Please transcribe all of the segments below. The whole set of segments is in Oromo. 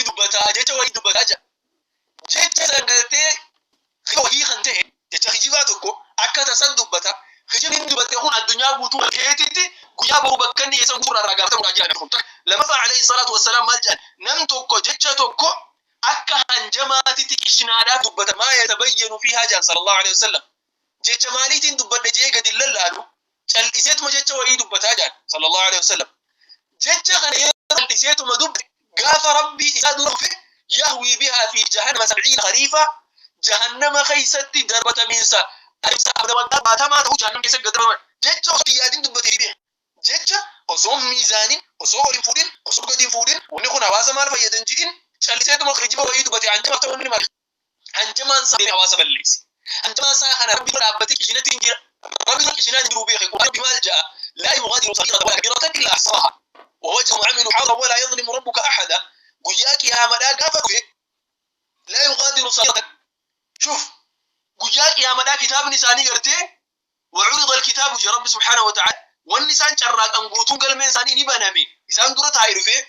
كوني دبتا جيتش وهي دبتا جا جيتش سنغتي خيوهي خنته جيتش خجيباتكو أكتا سن دبتا خجيب دبتا هون الدنيا بوتو كيتي قيا بو بكني يسون كورا راغاتا مراجعة خمتا لما عليه الصلاة والسلام مالجان نمتوكو جيتش توكو أكا هنجماتي تكشنادا دبتا ما يتبين فيها جان صلى الله عليه وسلم جيتش ماليتين دبتا جيغا دلالو جلسيت ما جيتش وهي دبتا جان صلى الله عليه وسلم جيتش خنير جلسيت ما دب قاف ربي إساد رفه يهوي بها في جهنم 70 خريفة جهنم خيستي دربة منسا أرسا أبدا ما تما هو جهنم كيسا قدر جيتش اختيادين دبتا ربيه جيتش أصوم ميزانين أصوم الفودين أصوم قدين فودين ونكون حواسا مال فيدنجين جلسيت ما خرجبه وهي دبتا عنجما توني مال عنجما صبير حواسا بالليس عنجما ساخنا ربي رابطك شنتين جيرا ربي شنان جروبيه ربي مالجأ لا يغادر صغيرة ولا كبيرة إلا أحصاها ووجه عمل حاضر ولا يظلم ربك أحدا قياك يا مدا قافك لا يغادر صغيرة شوف قياك يا مدا كتاب نساني قرتي وعرض الكتاب جاء رب سبحانه وتعالى والنسان شرات أنقوتون قال من ساني نبانا مين إسان دورة هايرفه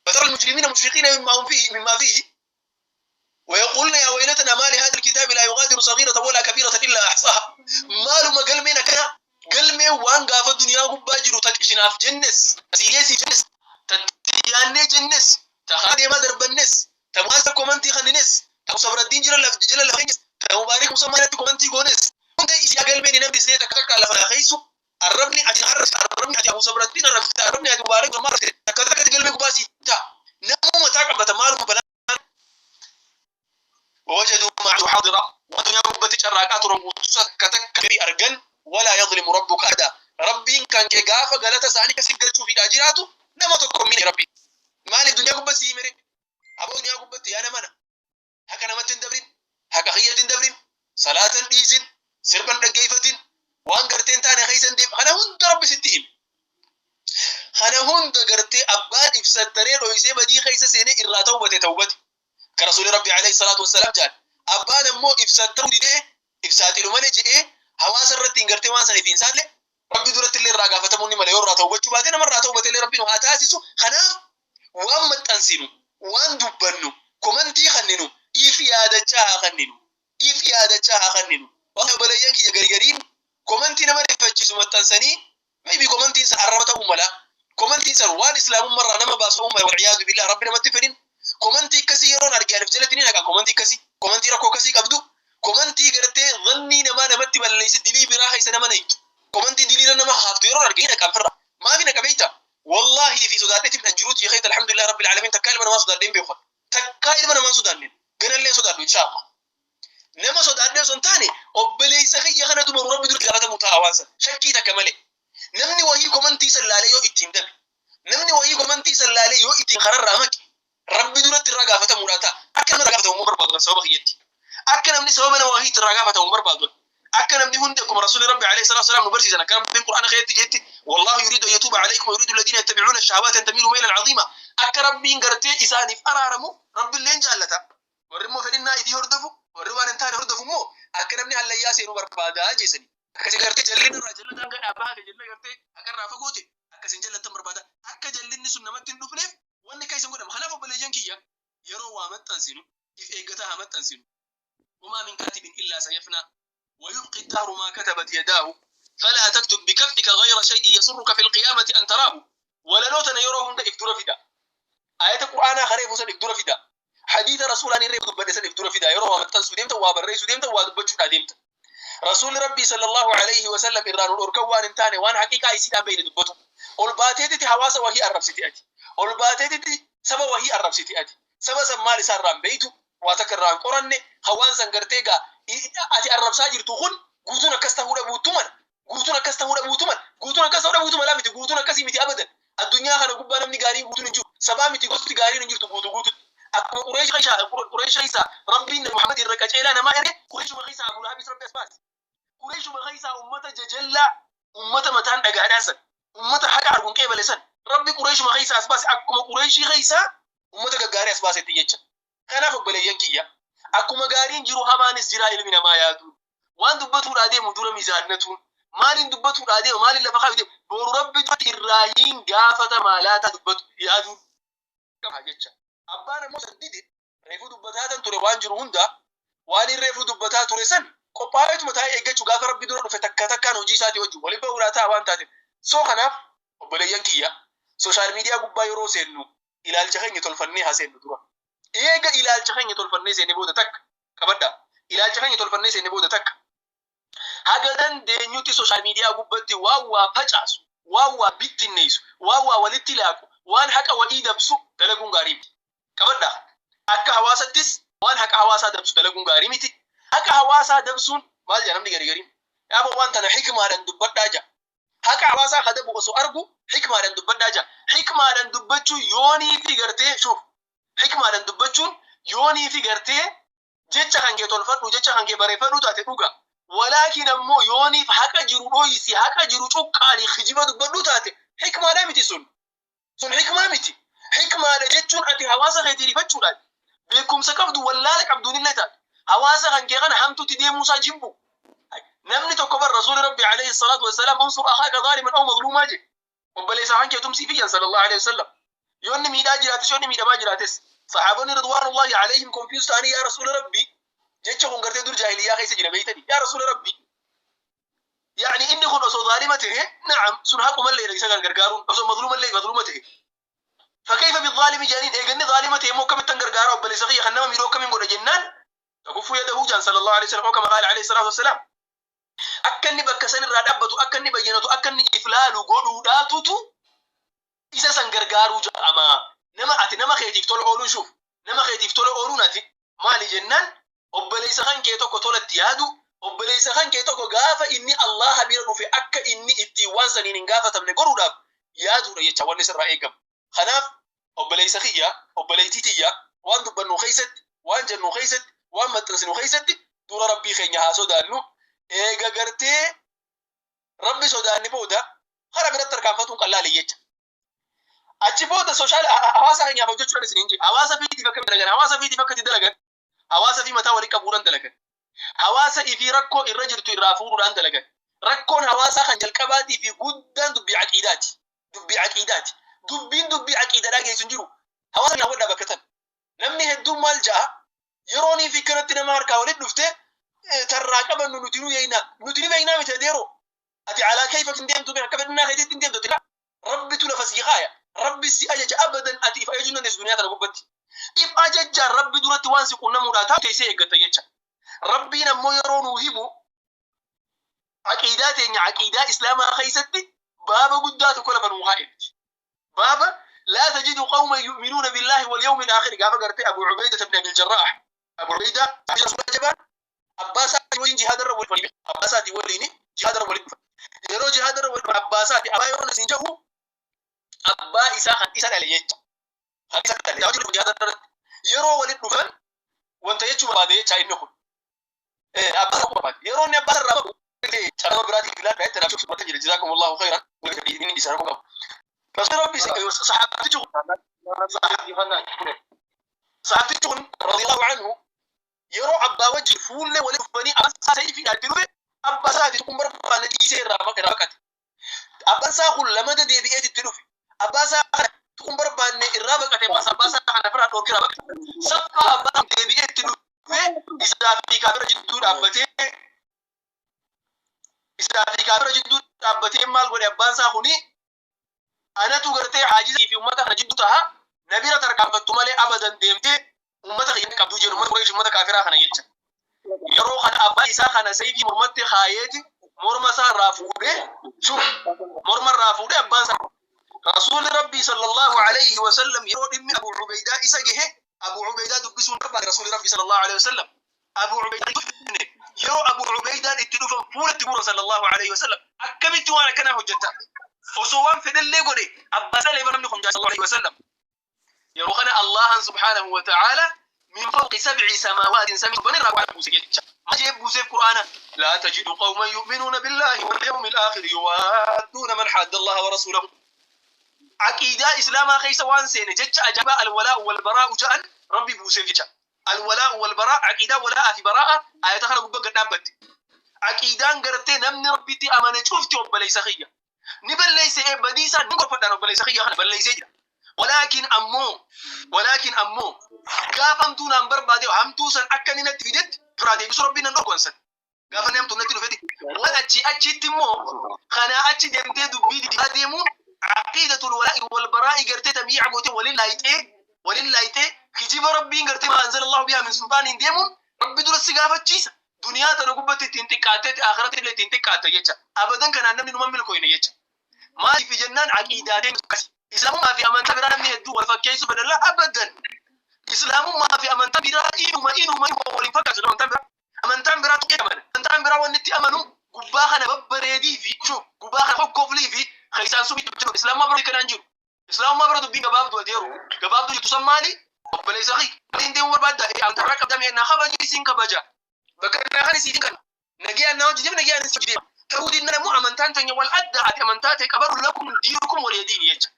فترى المجرمين مشفقين مما فيه ويقولون يا ويلتنا ما لهذا الكتاب لا يغادر صغيرة ولا كبيرة إلا أحصاها مالو ما قال مين كنا قلمي وان قاف الدنيا قباجر تكشنا في جنس سياسي جنس تتياني جنس تخادي ما درب النس تمازا كومنتي خننس تصبر الدين جلال لخينس تمبارك مسمى كومنتي غونس كنت إسيا قلمي ننبي زيت تكتك على فلاخيسو الربني أتحرس الربني أتحرس صبر الدين الربني أتبارك ومارك تكتك قلمي قباسي نمو متاقب تمالك بلا ووجدوا معه حاضرة ودنيا قبتي شراكات رموسك كتك أرجن ولا يظلم ربك أحدا ربي كان كغافة غلطة ساني كسيغلتو في داجراتو نما تكون من ربي مال الدنيا قبتي يمري أبو الدنيا قبتي أنا منا هكا نما تندبرين هكا خيّة تندبرين صلاة ديزين سربا رقيفة وان قرتين تاني خيسان ديب خانا هند ربي ستهم خانا هند قرتي أباد إفساترين ويسيبا دي خيسا سيني إرى توبتي كرسول ربي عليه الصلاة والسلام جان أبانا مو إفساترو دي إفساتلو مني جئ حواس الرتين قرتي وان سني في إنسان لي ربي دورت اللي راقا فتموني مليون راتو بچو بعدين من راتو بتلي ربي نو هاتاسسو خنا وان متنسينو وان دبنو كومنتي خنينو إفيادة جاها خنينو وان بليان كي يغرغرين كومنتي نما رفتشسو متنسني ميبي كومنتي سعربتا أملا كومنتي سروان إسلام مرة نما باسو أملا والعياذ بالله ربنا متفرين كومنتي كسي يرون أرجع نفسلتني نكا كومنتي كسي كومنتي ركو كسي قبدو كومنتي قرتي ظني نما نمتي بل ليس دلي براخي سنما نيت كومنتي دلي نما خافتو يرون أرجعنا كان فرة ما فينا كبيتا والله في سودانتي من الجروت يا خيط الحمد لله رب العالمين تكايل من ما سودانين بيخون تكايل من ما سودانين قلنا لين سودان إن شاء الله نما سودانين سنتاني وبليس خي خنا تمر ربي دول كلامه متعاوزة شكي تكمله نمني وهي كومنتي سلالي يو إتندب نمني وهي كومنتي سلالي يو إتن خرر رامك ربي دول تراجع فتموراتا أكن راجع فتمور بعض سبب خيتي أكن أمني سببنا وهي تراجع فتمور بعض أكن أمني هندكم رسول ربي عليه الصلاة والسلام نبرسي أنا كلام في القرآن خيتي جتي والله يريد أن يتوب عليكم ويريد الذين يتبعون الشهوات أن تميلوا ميلا عظيما أكن ربي إنقرتي إساني أرارمو ربي اللين جالتا ورمو فلنا إذ يردفو وروانا انتان يردفو مو أكن أمني هلا ياسين وبربادا جيسني أكسي قرتي جلين الرجل دانك أباها جلين قرتي أكن رافا قوتي أكسي جلين تمربادا أكن جلين سنمتين نفلف وأني كيسن قدام خلافة بلجنكية يروا وامت تنسينو إف إيقتها مت تنسينو وما من كاتب إلا سيفنى ويبقي الدهر ما كتبت يداه فلا تكتب بكفك غير شيء يسرك في القيامة أن تراه ولا نوتنا يروهم دا إكدور فدا آية القرآن خريف سن إكدور فدا حديث رسول الله ريب دبن سن إكدور فدا يروهم مت تنسو ديمتا وابريس ديمتا وادبتشو ديمتا رسول ربي صلى الله عليه وسلم إران الأركوان انتاني وان حقيقة يسيدان بين دبتو والباتيتي حواسا وهي الرب ستياتي والباتيتي سبا وهي الرب ستياتي سبا سمالي ساران بيتو واتكران قرني خوان سنغرتيغا اتي الرب ساجر تخون غوتونا كستهودا بوتومن لا متي غوتونا كسي متي ابدا الدنيا خنا غبانا من غاري غوتو نجو سبا متي غوتو غاري نجو غوتو اكو قريش خيسا ربي محمد الركاچيلا نما اري قريش مخيسا ابو لهب ربي اسباس قريش مخيسا امته ججلا امته متان دغاداسن امته حق ارغون قيبلسن ربي قريش مخيسا اسباس اكو قريش خيسا امته غاري اسباس تيجن كان فبل ينكيا أكما غارين جرو همانس جرا إلمنا ما يادون وان دبتو رادي مدور ميزانتون مالين دبتو رادي ومالين لفخا يدي بور ربي الراهين غافة مالاتا دبتو يادون كم حاجتش أبانا موسى ديدي ريفو دبتاتا توري وانجر هندا واني ريفو دبتاتا توري سن قبائت متى إيجاتشو غاف ربي دور فتكتا كانوا جيساتي وجو ولبا وراتا وانتاتي سو خناف وبليان كيا سوشال ميديا غبا يرو سينو إلى الجخين يتولفني هاسين درا إيجا إلى الجخين يتولفني سيني بودا تك كبدا إلى الجخين يتولفني سيني بودا تك hagadan deenyuti social media gubbatti waa facaasu waa bittinneessu waa walitti laaqu waan haqa walii dabsu dalaguun gaarii miti qabadha akka hawaasattis waan haqa hawaasaa dabsu dalaguun gaarii miti haqa hawaasaa dabsuun maal jedhamni garigariin yaaba waan tana hikmaadhaan dubbadhaa jira haqa hawaasaa hadabu osoo argu hikmaadhaan dubbadhaa jira hikmaadhaan dubbachuun yoonii fi gartee shuuf hikmaadhaan dubbachuun yoonii fi gartee jecha kan kee tolfadhu jecha kan kee bareeffadhu taate dhuga ولكن أمو يوني فحكا جرو رويسي حكا جرو شوكالي خجيبا دبادو تاتي حكمة لا متي سن حكمة متي حكمة لجتشون أتي حواسا خيتيري فتشو لاد بيكم سكبدو والالك عبدون الله تات حواسا خنكيغان حمتو تدي موسى جنبو نمني تكبر رسول ربي عليه الصلاة والسلام انصر أخاك ظالما أو مظلوما جي وبليس عنك تمسي فيا صلى الله عليه وسلم يوني ميدا جراتس يوني ميدا ما جراتس صحابوني رضوان الله عليهم كونفيوز تاني يا رسول ربي جيتش كون غرتي دور جاهليه خيس جنا بيتني يا رسول ربي يعني اني كن اصو ظالمته نعم سنحق من لي ريسا غرغارون اصو مظلوم لي مظلومته فكيف بالظالم جانين ايغني ظالمته مو كم تنغرغارو بل سخي خنما ميرو كم غد جنان تكف يده جان صلى الله عليه وسلم كما قال عليه الصلاه والسلام اكني بكسن رادبتو اكني بينتو اكني افلال غدو داتوتو isa sangargaru jama nama khaytif tol olun shuf nama khaytif tol olunati mali jennan obboleessa kan kee tokko tolatti yaadu obboleessa kan kee tokko gaafa inni Allah bira dhufe akka inni itti waan saniin hin gaafatamne goruudhaaf yaadudha jecha wanni sirraa eegamu kanaaf obboleessa kiyya obboleettii tiyya waan dubbannu keessatti waan jennu keessatti waan maxxansinu keessatti dura rabbii keenya haa sodaannu eega gartee rabbi sodaanni booda hara biratti tarkaanfatuun qallaali jecha achi booda social hawaasa keenyaaf hojjechuudhaan isiniin jedhe hawaasa fiitiif akka dalagan hawaasa fiitiif akka dalagan hawaasa fi mataa walii qabuudhaan dalagan hawaasa ifi rakkoo irra jirtu irraa fuudhuudhaan dalagan rakkoon hawaasa kan jalqabaatii fi guddaan dubbii aqiidaati dubbii aqiidaadhaa geessu jiru hawaasa kan waddaa bakka tan namni hedduun maal ja'a yeroonii fi kanatti nama harkaa walitti dhufte tarraa qabannu nuti ni beeynaa miti adeeroo ati alaa kayfa hin deemtu akka fedhinnaa keetiitti hin deemtu tila rabbitu lafa sii kaaya rabbi si ajaja abadan ati if ajajuun dandeessu duniyaa tana gubbatti if ajajjaan rabbi duratti waan si qunnamuudhaa taa'u teessee eeggatta jecha rabbiin ammoo yeroo nuu himu aqiidaa teenya aqiidaa islaamaa keessatti baaba guddaa tokko lafa nuu haa ibti baaba laa tajidu qawman yu'minuuna billaahi wal yawmi al-aakhir gaafa gartee Abu Ubayda ibn Abi al-Jarrah Abu Ubayda jabaan abbaasaati waliin jihaadarra waliin abbaasaati waliin jihaadarra waliin yeroo jihaadarra waliin abbaasaati abbaa yeroo nasiin jahu abbaa isaa kan isa dhale jecha kan isa dhale tawaajjiru jihaadarra yeroo waliin dhufan wanta jechuu barbaade jecha inni kun abbaa isaa barbaade yeroo inni abbaa irraa bahu caraba biraatiif filaan dhahe tanaaf shuksu mata jira jazaakumullahu khayran inni isaa qabu rasul rabbi sahaabtichi kun radiyallahu anhu yeroo abbaa wajji fuullee waliin dhufanii abbaa isaa fi dhaadhi dhufe abbaa isaati kun barbaanne dhiisee irraa baqate abbaan isaa kun lamada deebi'ee itti dhufe abbaa isaa kun barbaanne irraa baqate abbaa isaa kana firaa dhorkiraa baqate sabba abbaan deebi'ee itti dhufe isaa fi kaafira jidduu dhaabbatee maal godhe abbaan isaa kuni anatu gartee haajisii fi ummata kana jidduu taha nabira tarkaanfattu malee abadan deemtee ummata keenya qabduu jedhu ummata Quraysh ummata kaafiraa kana jecha yeroo kana abbaa isaa kana sayfii mormatti kaayeeti morma isaa irraa fuudhee morma irraa fuudhee abbaan isaa rasuulli rabbii sallallahu alayhi wa sallam yeroo dhimmi Abu Ubaydaa isa gahe Abu Ubaydaa dubbisuun barbaade rasuulli rabbii sallallahu alayhi wa sallam Abu Ubaydaa yeroo Abu Ubaydaan itti dhufan fuulatti gurra sallallahu alayhi wa sallam akkamitti waan akkanaa hojjetta osoo waan fedhallee godhe abbaa isaa leeba namni kun sallallahu alayhi wa sallam yeroo kana Allah subhanahu wa ta'ala من فوق 7 سماوات سمي بني راقوا بوسيجا ما جيب بوسيف قرآن لا تجد قوما يؤمنون بالله واليوم الآخر يوادون من حاد الله ورسوله عقيدة إسلام خيس وان سين جج أجاب الولاء والبراء جاء ربي بوسيف جاء الولاء والبراء عقيدة ولاء في براءة آية خلق بقى نبت عقيدة قرتين نمن ربي تي أمانة شفتي وبليس خيا نبل ليس إيه بديسا نقول فتنا وبليس خيا خنا بل ليس جا ولكن أمو قافم تونا بربادي وهم سن أكننا تفيدت فرادي بس ربنا نقول gaafa namtu natti dhufeti waan achitti immoo kana achi deemtee dubbii deemu aqiidatul walaa'i wal baraa'i gartee tabii'a goote waliin laayitee hijiba rabbiin gartee ma anzalallahu bihaa min sultaaniin deemuun rabbi duratti gaafachiisa duniyaa tana gubbatti ittiin xiqqaattee akhiratti illee ittiin xiqqaatte jecha abadan kanaan namni numa milkooyne jecha maaliif jennaan aqiidaateen akkasi islaamummaa fi amantaa biraa namni hedduu wal fakkeessu badalla abadan islaamummaa fi amantaa biraa inuma waliin fakkaatu amantaan biraa tuqee amana amantaan biraa wanni itti amanu gubbaa kana babbareedii fi gubbaa kana hokkooflii fi keessaan subii jiru islaamummaa biraa kanaan jiru islaamummaa biraa dubbii gabaabduu adeeru gabaabduu jirtu san maali obboleessa qii inni deemuu barbaadda amantaa biraa qabdamee na kabaji isiin kabaja bakka irraa kan isiin kan nagayaan na hojii nagayaan isiin hojii ta'uu dinna immoo amantaan teenya wal adda ati amantaa ta'e qabaru lakum diinukum waliya diini jecha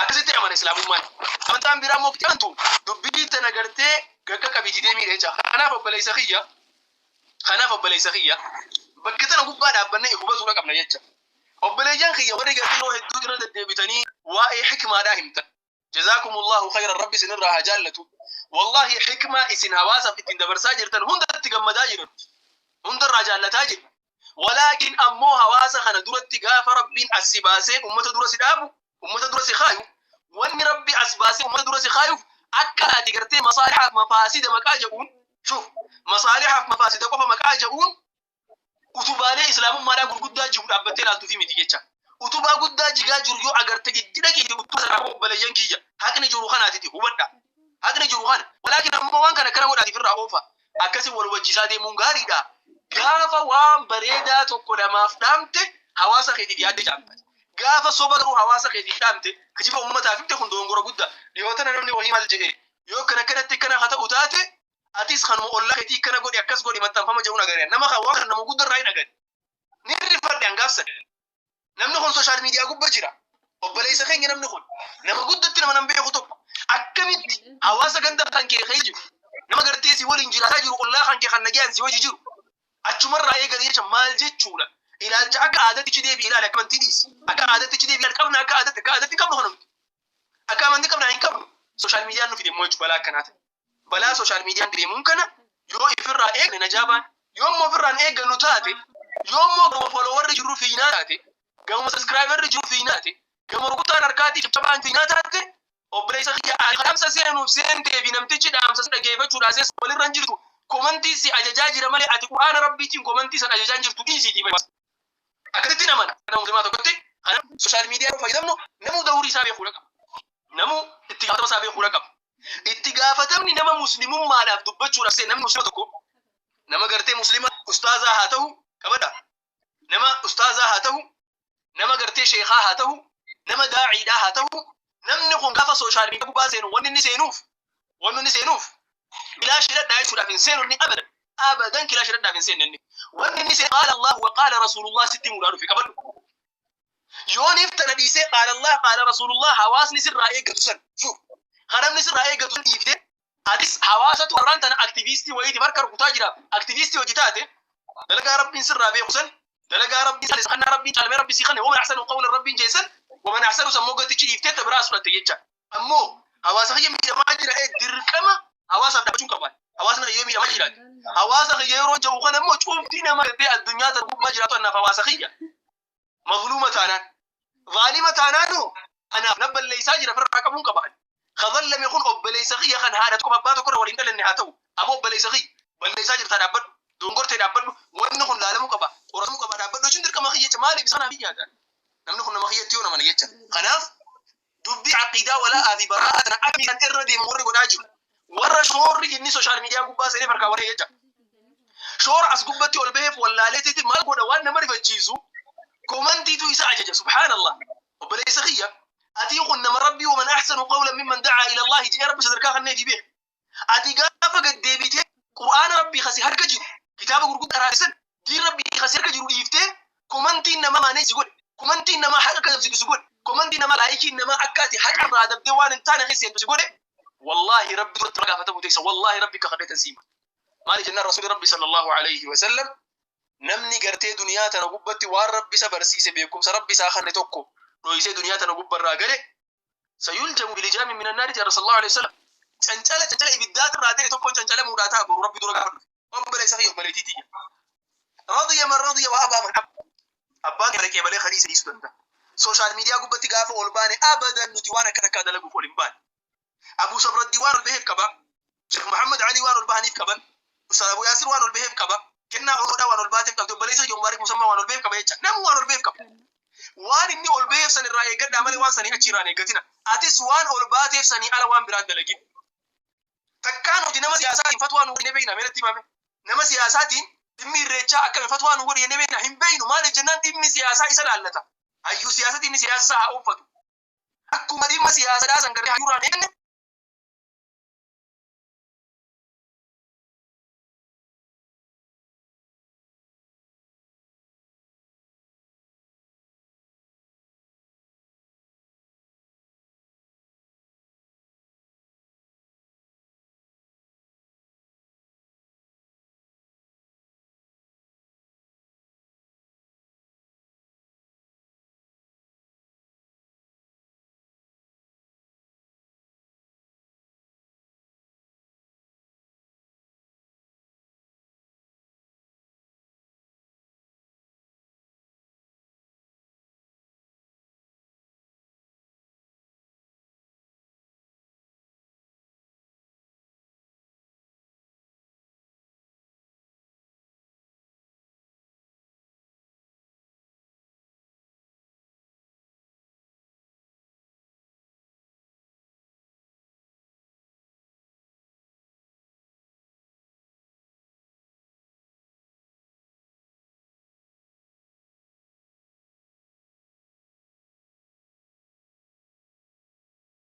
akkasitti amana islaamummaan amantaan biraa immoo kitantu dubbii tana gartee gagga qabiiti deemii jecha kanaaf obboleessa qiyya bakka tana gubbaa dhaabbannee hubachuu qabna jecha obboleeyyan qiyya warri gartee yoo hedduu irra deddeebitanii waa'ee hikmaadhaa himtan jazakumullahu khayran rabbi isinirraa haa jaallatu wallahi hikmaa isin hawaasaaf ittiin dabarsaa jirtan hundatti gammadaa jiran hundarraa jaallataa jiru walaakin ammoo hawaasa kana duratti gaafa rabbiin asi baasee ummata dura si dhaabu ummata dura si kaayu wanni rabbi as baasee ummata dura si kaayuuf akka ati gartee masaalihaaf mafaasida maqaa jedhuun masaalihaaf mafaasida qofa maqaa jedhuun utubaalee islaamummaadhaa gurguddaa jiru dhaabbattee ilaaltuu fi miti jecha utubaa guddaa jigaa jiru yoo agarte itti dhageeti utubaa sanaa obboleeyyan kiyya haqni jiru kanaatiti hubadha haqni jiru kana walaakin ammoo waan kana kana godhaatiif irraa oofa akkasii wal wajjisaa deemuun gaariidha gaafa waan bareedaa tokko namaaf dhaamte hawaasa keetiif yaadde jaabbate gaafa soba garuu hawaasa keetiif dhaamte kijiba uummataaf himte kun dogongora guddaa dhiyootana namni wahii maal jedhee yoo kana kanatti kana haa ta'u taate atis kanuma ollaa keetii kana godhi akkas godhi maxxanfama jedhuun agareen nama kan waan nama guddaa irraa hin agarre ni rifadhe hangaafsan namni kun sooshaal miidiyaa gubbaa jira obboleessa keenya namni kun nama guddatti nama nan beeku tokko akkamitti hawaasa ganda kan kee kee jiru nama gartee si waliin jiraataa jiru ollaa kan kee kan nagayaan si wajji jiru achumarraa eegale jecha maal jechuudha ilaalcha akka aadatti deebi ilaali akka amantii dhiisi akka aadatti deebi ilaali qabna akka aadatti qabnu kanamti akka amantii qabna hin qabnu sooshaal miidiyaan nufi deemmoo jechuudha balaa akkanaati balaa sooshaal miidiyaan deemuun kana yoo ifirraa eegne najaabaan yoo immoo ofirraan eeggannu taate yoo immoo gama foloowarri jiru fiinaa taate gama saskiraayibarri jiru fiinaa taate gama rukutaan harkaatii cabcabaan fiinaa taate obboleessa kiyya dhaamsa seenuuf seentee fi namtichi dhaamsa dhageeffachuudhaas walirra hin jirtu komantii si ajajaa jira malee ati quraana rabbiitiin komantii san ajajaa jirtu dhiisiitii bas akkasitti namana kana muslimaa tokkotti kana sooshaal miidiyaa fayyadamnu namuu dawurii isaa beekuu qaba namuu itti gaafatama isaa beekuu qaba itti gaafatamni nama muslimummaadhaaf dubbachuudhaaf see namni muslima tokko nama gartee muslima ustaazaa haa ta'u qabadha nama ustaazaa haa ta'u nama gartee sheekaa haa ta'u nama daaciidhaa haa ta'u namni kun gaafa sooshaal miidiyaa gubbaa seenu wanni inni seenuuf كلاش لا داعي شو في سين إني أبدا كلاش لا في سين إني وإني قال الله وقال رسول الله ستي مراد في قبل يون يفتنا ديسة قال الله قال رسول الله حواس نسر رأي قدسن شوف خرم نسر رأي قدسن يفته هذه حواسات وران تنا أكتيفيستي ويدي مركر كتاجرا أكتيفيستي وجتاته دلقا ربي نسر رأي قدسن دلقا ربي سخنا ربي تعلم ربي سخنا ومن أحسن قول الرب جيسن ومن أحسن سموقة تيجي يفته تبراس ولا تيجي أمو حواس هي ما جرا دركما hawaasa dhaabachuu qaban hawaasni kiyya miidhamaa jiraate hawaasa kiyya yeroo jahu kana immoo cuuftii nama gartee addunyaa tan gubbaa jiraatu annaaf hawaasa kiyya mazluuma taanaan zaalima taanaanu anaaf na balleessaa jira firraa qabuun qaban kadhallame kun obboleessa kiyya kan haadha tokko abbaa tokko waliin dhalanne haa ta'u ammoo obboleessa kiyya balleessaa jirtaa dhaabbadhu dongortee dhaabbadhu wanni kun laalamuu qaba qoratamuu qaba dhaabbadhu jechuun dirqama kiyyacha maaliif isaan hafi nyaatan namni kun nama kiyyatti yoo nama jecha kanaaf dubbii aqiidaa wala'aa fi baraa'aa tana akkamii kan irra deemu warri godhaa jiru warra shoorri inni sooshaal miidiyaa gubbaa seenee farkaa warra jecha shoora as gubbatti ol beef wallaaleetitti maal godha waan nama rifachiisu komantiitu isa ajaja subhaanallah obboleessa kiyya atii kun nama rabbii waman ahsanu qawlan mimman dacaa ila allahi jedhee rabbi sadarkaa kanneetii beek ati gaafa gad deebitee qur'aana rabbii kasi harka jiru kitaaba gurguddaa raarisan diin rabbii kasi harka jiru dhiiftee komantiin nama maaneesi godhe komantiin nama haqa kadabsitu godhe komantiin nama laayikiin nama akka ati haqa irraa dabdee waan hin taane keesseentu si godhe والله ربي رد رقافته متيسا والله ربي كخديت نسيمة مالي جنة رسول ربي صلى الله عليه وسلم نمني قرتي دنياتنا قبتي وار ربي سبرسيس بيكم سربي ساخن توكو رويسي دنياتنا قب الراقلي سيلجم بلجام من النار يا رسول الله عليه وسلم چنچله إبدات الراتين تكون چنچله مولاتا ربي درك رب ليس فيه بليتي رضي من رضي وأبى من أبى أبان لك بلي خليس لي سدنتا سوشيال ميديا قبتي غافو اولباني ابدا نتوانا كذا دلغو فولمبان ابو صبر الديوان البهيب كبا شيخ محمد علي وان البهاني كبا استاذ ابو ياسر وان البهيب كبا كنا اودا وان الباتي كبا بليس يوم بارك مسمى وان البهيب كبا يچ نم وان البهيب كبا وان اني البهيب سن راي قد عملي وان سني اچيراني غتنا اتس وان الباتي سني على وان براد دلغي تكانو دي نما سياسات فتوى نو نبينا ملتي مامي نما سياسات دمي ريچا اكل فتوى نو ودي نبينا هم بينو مال جنان دمي سياسه يسدالتا ايو سياسه دي سياسه اوفت اكو مدي ما سياسه دا سنغري حيوران